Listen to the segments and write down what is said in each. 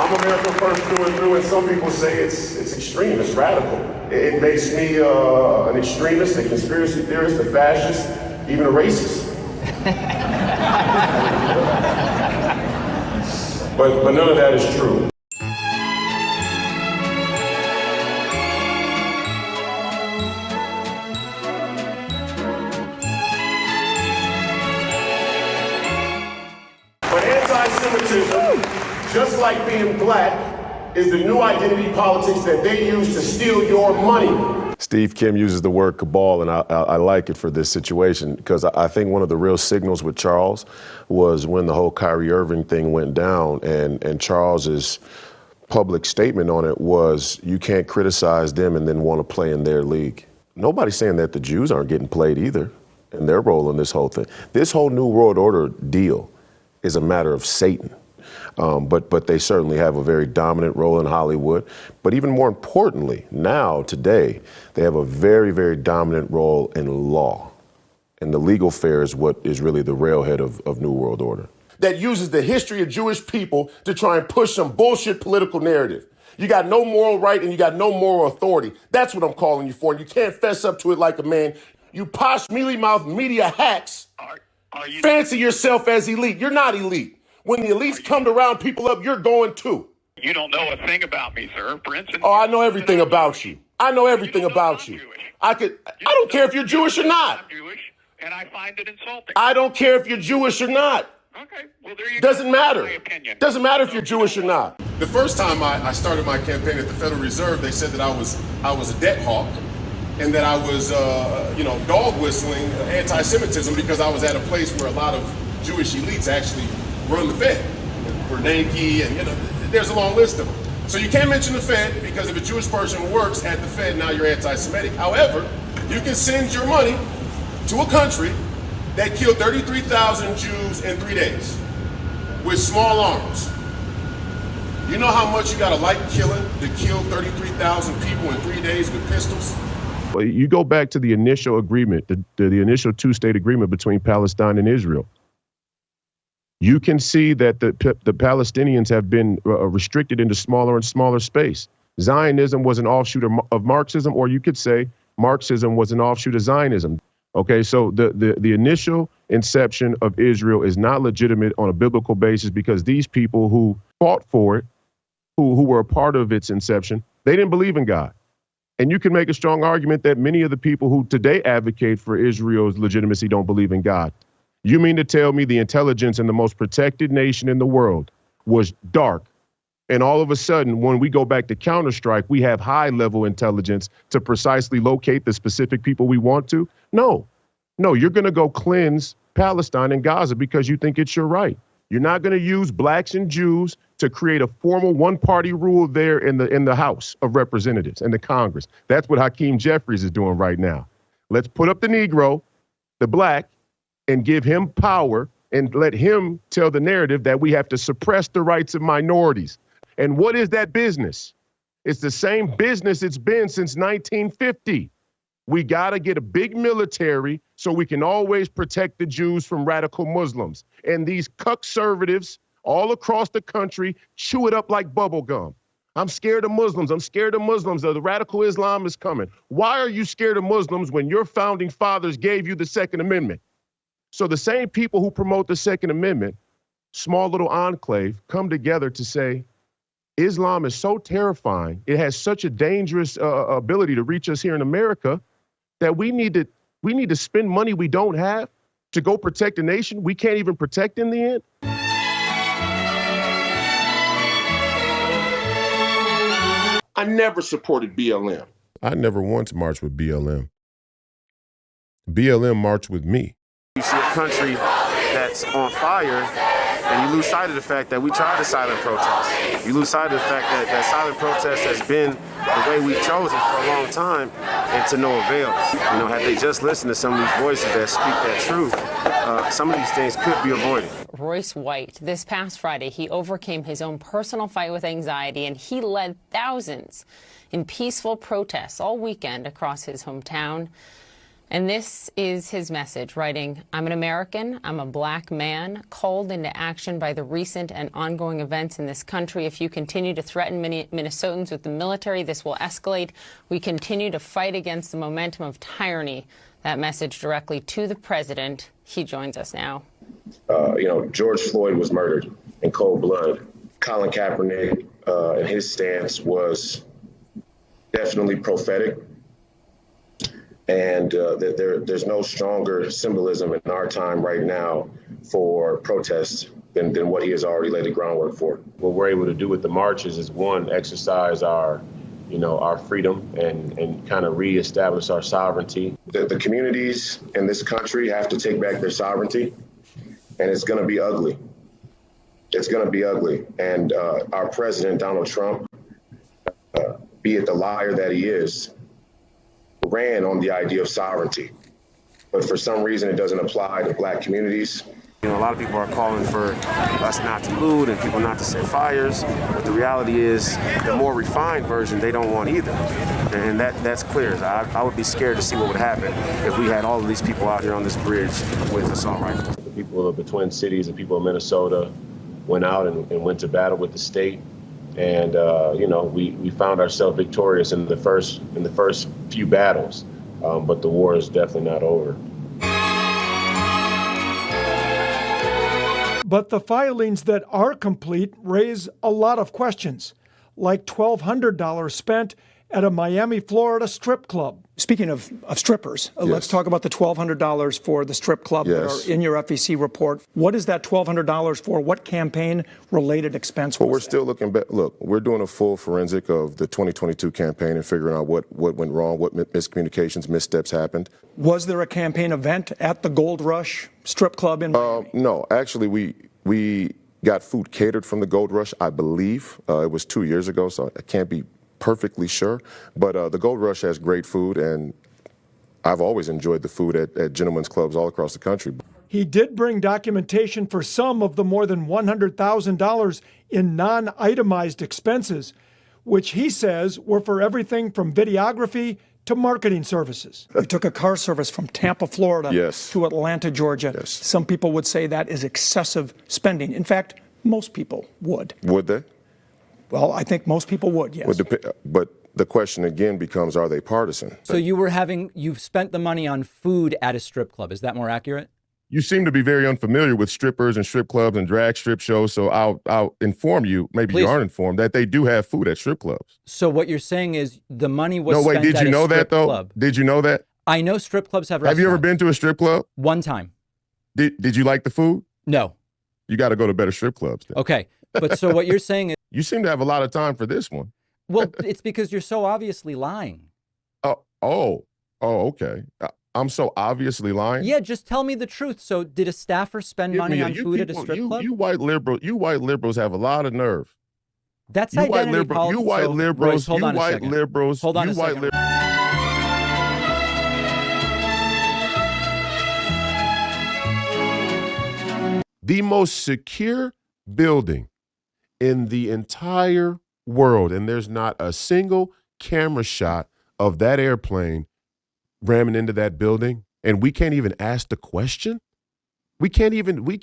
I'm America first through and through, and some people say it's extreme, it's radical. It makes me an extremist, a conspiracy theorist, a fascist, even a racist. But none of that is true. But anti-Semitism, just like being black, is the new identity politics that they use to steal your money. Steve Kim uses the word cabal, and I like it for this situation because I think one of the real signals with Charles was when the whole Kyrie Irving thing went down, and Charles's public statement on it was, you can't criticize them and then want to play in their league. Nobody's saying that the Jews aren't getting played either in their role in this whole thing. This whole New World Order deal is a matter of Satan. But they certainly have a very dominant role in Hollywood. But even more importantly, now, today, they have a very, very dominant role in law. And the legal fair is what is really the railhead of New World Order. That uses the history of Jewish people to try and push some bullshit political narrative. You got no moral right and you got no moral authority. That's what I'm calling you for. And you can't fess up to it like a man. You posh, mealy-mouthed media hacks fancy yourself as elite. You're not elite. When the elites come to round people up, you're going too. You don't know a thing about me, sir. For instance, oh, I know everything about you. I know everything about you. I don't care if you're Jewish or not. I'm Jewish, and I find it insulting. I don't care if you're Jewish or not. Okay, well, there you Doesn't go. matter. My opinion. Doesn't matter if you're Jewish or not. The first time I started my campaign at the Federal Reserve, they said that I was a debt hawk, and that I was, dog whistling anti-Semitism because I was at a place where a lot of Jewish elites actually run the Fed. Bernanke, and there's a long list of them. So you can't mention the Fed because if a Jewish person works at the Fed, now you're anti-Semitic. However, you can send your money to a country that killed 33,000 Jews in 3 days with small arms. You know how much you gotta like killing to kill 33,000 people in 3 days with pistols? Well, you go back to the initial agreement, the initial two-state agreement between Palestine and Israel. You can see that the Palestinians have been restricted into smaller and smaller space. Zionism was an offshoot of Marxism, or you could say Marxism was an offshoot of Zionism. Okay, so the initial inception of Israel is not legitimate on a biblical basis because these people who fought for it, who were a part of its inception, they didn't believe in God. And you can make a strong argument that many of the people who today advocate for Israel's legitimacy don't believe in God. You mean to tell me the intelligence in the most protected nation in the world was dark, and all of a sudden, when we go back to Counter-Strike, we have high-level intelligence to precisely locate the specific people we want to? No, you're going to go cleanse Palestine and Gaza because you think it's your right. You're not going to use blacks and Jews to create a formal one-party rule there in the House of Representatives and the Congress. That's what Hakeem Jeffries is doing right now. Let's put up the Negro, the black, and give him power and let him tell the narrative that we have to suppress the rights of minorities. And what is that business? It's the same business it's been since 1950. We got to get a big military so we can always protect the Jews from radical Muslims. And these conservatives all across the country chew it up like bubble gum. I'm scared of Muslims. I'm scared of Muslims. The radical Islam is coming. Why are you scared of Muslims when your founding fathers gave you the Second Amendment? So the same people who promote the Second Amendment, small little enclave, come together to say, Islam is so terrifying, it has such a dangerous ability to reach us here in America that we need to spend money we don't have to go protect a nation we can't even protect in the end. I never supported BLM. I never once marched with BLM. BLM marched with me. You see a country that's on fire, and you lose sight of the fact that we tried a silent protest. You lose sight of the fact that silent protest has been the way we've chosen for a long time, and to no avail. You know, had they just listened to some of these voices that speak that truth, some of these things could be avoided. Royce White, this past Friday, he overcame his own personal fight with anxiety, and he led thousands in peaceful protests all weekend across his hometown. And this is his message, writing, "I'm an American, I'm a black man, called into action by the recent and ongoing events in this country. If you continue to threaten Minnesotans with the military, this will escalate. We continue to fight against the momentum of tyranny." That message directly to the president. He joins us now. George Floyd was murdered in cold blood. Colin Kaepernick and his stance was definitely prophetic. And there's no stronger symbolism in our time right now for protests than what he has already laid the groundwork for. What we're able to do with the marches is, one, exercise our freedom and kind of reestablish our sovereignty. The communities in this country have to take back their sovereignty, and it's going to be ugly. It's going to be ugly. And our president, Donald Trump, be it the liar that he is, ran on the idea of sovereignty. But for some reason, it doesn't apply to black communities. A lot of people are calling for us not to loot and people not to set fires, but the reality is the more refined version they don't want either. And that's clear. I would be scared to see what would happen if we had all of these people out here on this bridge with assault rifles. The people of the Twin Cities, the people of Minnesota went out and went to battle with the state. And, we found ourselves victorious in the first few battles, but the war is definitely not over. But the filings that are complete raise a lot of questions, like $1,200 spent at a Miami, Florida strip club. Speaking of strippers, Yes. Let's talk about the $1,200 for the strip club that Yes. are in your FEC report. What is that $1,200 for? What campaign-related expense Well, was we're that? still looking back. Look, we're doing a full forensic of the 2022 campaign and figuring out what went wrong, what miscommunications, missteps happened. Was there a campaign event at the Gold Rush strip club in Miami? No, actually, we got food catered from the Gold Rush, I believe. It was 2 years ago, so I can't be perfectly sure. But the Gold Rush has great food, and I've always enjoyed the food at gentlemen's clubs all across the country. He did bring documentation for some of the more than $100,000 in non-itemized expenses, which he says were for everything from videography to marketing services. You took a car service from Tampa, Florida Yes. to Atlanta, Georgia. Yes. Some people would say that is excessive spending. In fact, most people would. Would they? Well, I think most people would, yes. But the question again becomes, are they partisan? So you've spent the money on food at a strip club. Is that more accurate? You seem to be very unfamiliar with strippers and strip clubs and drag strip shows, so I'll inform you, maybe Please. you aren't informed, that they do have food at strip clubs. So what you're saying is the money was No, wait, spent did at you a know strip that, though? club. Did you know that? I know strip clubs have restaurants. Have you ever been to a strip club? One time. Did you like the food? No. You got to go to better strip clubs then. Okay. But so what you're saying is, You seem to have a lot of time for this one. well, it's because you're so obviously lying. Oh, okay. I'm so obviously lying. Yeah, just tell me the truth. So did a staffer spend money on food at a strip club? You white liberals have a lot of nerve. That's You white identity liberals. politics. You white So, liberals. Royce, hold You on a white second. liberals. Hold on you a white second. The most secure building in the entire world, and there's not a single camera shot of that airplane ramming into that building, and we can't even ask the question. We can't even go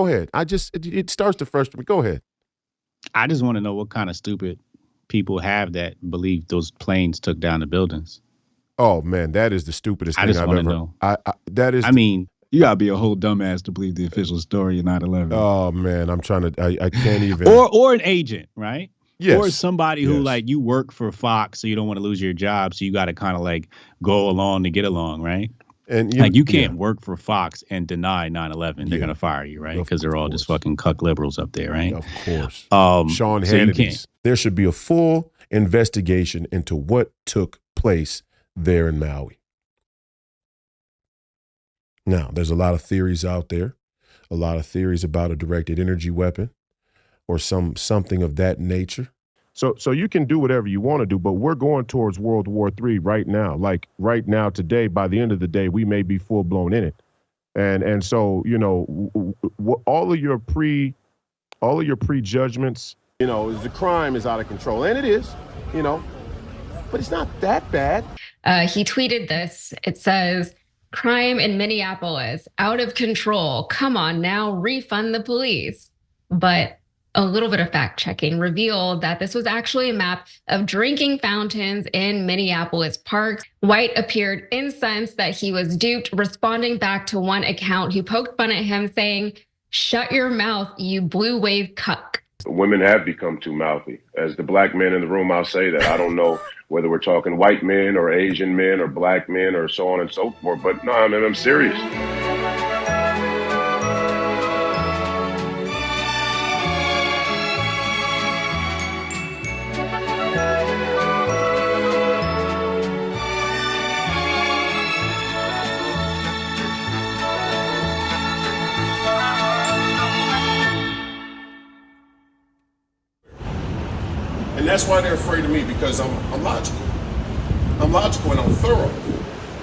ahead. It starts to frustrate me. Go ahead. I just want to know what kind of stupid people have that believe those planes took down the buildings. Oh man, that is the stupidest I thing just I've wanna ever. know. I mean, you gotta be a whole dumbass to believe the official story of 9/11. Oh man, I'm trying to. I can't even. Or an agent, right? Yes. Or somebody who Yes. like you work for Fox, so you don't want to lose your job, so you got to kind of like go along to get along, right? And you can't work for Fox and deny 9/11. They're gonna fire you, right? Because they're all just fucking cuck liberals up there, right? Of course. so Sean you Hannity's. can't. There should be a full investigation into what took place there in Maui. Now, there's a lot of theories out there, a lot of theories about a directed energy weapon or something of that nature. So you can do whatever you want to do, but we're going towards World War III right now. Like right now, today, by the end of the day, we may be full blown in it. And so, all of your prejudgments, the crime is out of control. And it is, but it's not that bad. He tweeted this. It says, "Crime in Minneapolis, out of control. Come on now, refund the police." But a little bit of fact checking revealed that this was actually a map of drinking fountains in Minneapolis parks. White appeared incensed that he was duped, responding back to one account who poked fun at him, saying, "Shut your mouth, you blue wave cuck." Women have become too mouthy. As the black men in the room, I'll say that. I don't know whether we're talking white men or Asian men or black men or so on and so forth, but no, I mean, I'm serious. And that's why they're afraid of me, because I'm logical. I'm logical and I'm thorough.